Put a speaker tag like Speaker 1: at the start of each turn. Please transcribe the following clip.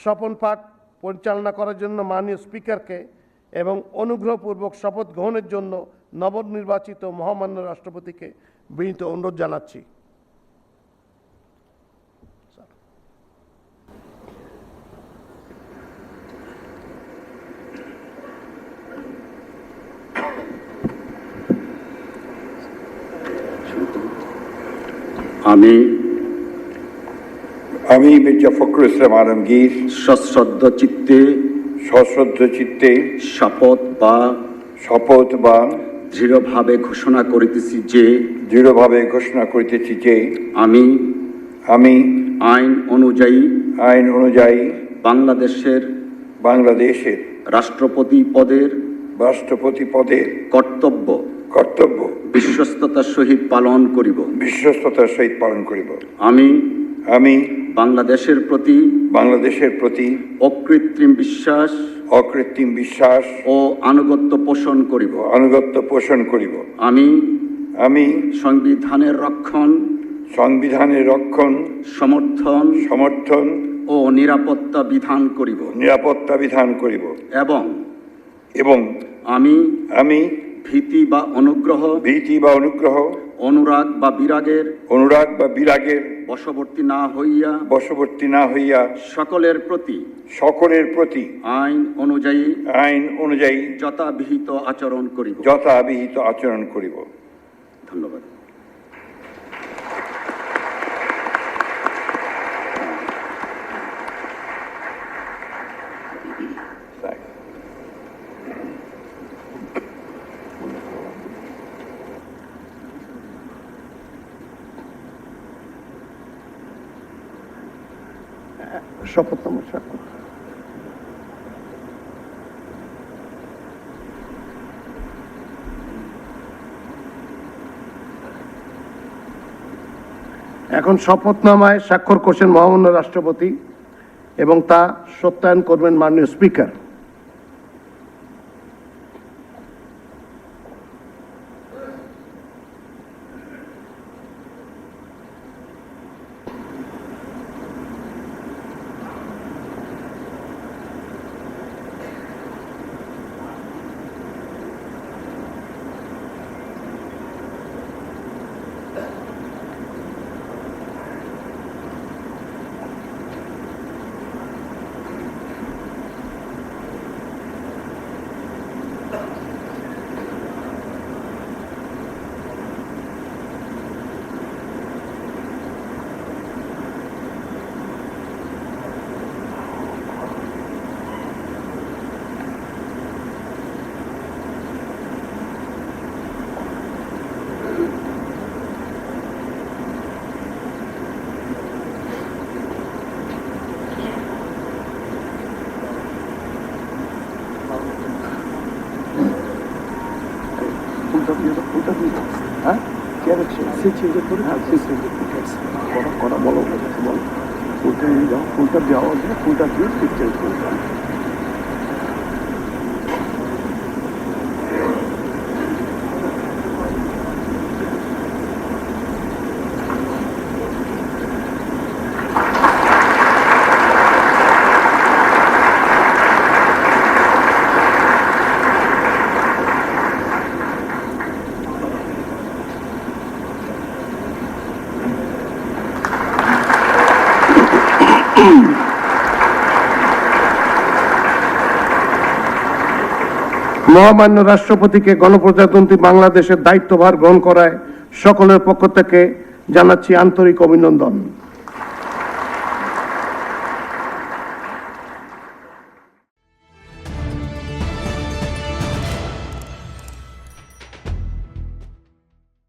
Speaker 1: শপথ পাঠ পরিচালনা করার জন্য মাননীয় স্পিকারকে এবং অনুগ্রহপূর্বক শপথ গ্রহণের জন্য নবনির্বাচিত মহামান্য রাষ্ট্রপতিকে বিনীত অনুরোধ জানাচ্ছি।
Speaker 2: আমি মির্জা ফখরুল ইসলাম আলমগীর
Speaker 3: সশ্রদ্ধ চিত্তে
Speaker 2: শপথ বা
Speaker 3: দৃঢ়ভাবে ঘোষণা করিতেছি যে আমি আইন অনুযায়ী বাংলাদেশের রাষ্ট্রপতি পদের কর্তব্য বিশ্বস্ততার সহিত পালন করিব। আমি বাংলাদেশের প্রতি অকৃত্রিম বিশ্বাস ও আনুগত্য পোষণ করিব। আমি সংবিধানের রক্ষণ সমর্থন ও নিরাপত্তা বিধান করিব এবং আমি ভীতি বা অনুগ্রহ অনুরাগ বা বিরাগের বশবর্তী না হইয়া সকলের প্রতি আইন অনুযায়ী যথাবিহিত আচরণ করিব। ধন্যবাদ।
Speaker 1: শপথনামা স্বাক্ষর। এখন শপথনামায় স্বাক্ষর করছেন মহামান্য রাষ্ট্রপতি এবং তা সত্যায়ন করবেন মাননীয় স্পিকার। ফুলটা দেওয়া যায়, ফুলটা দিয়ে পিকচার করবেন। মহামান্য রাষ্ট্রপতিকে গণপ্রজাতন্ত্রী বাংলাদেশের দায়িত্বভার গ্রহণ করায় সকলের পক্ষ থেকে জানাচ্ছি আন্তরিক অভিনন্দন।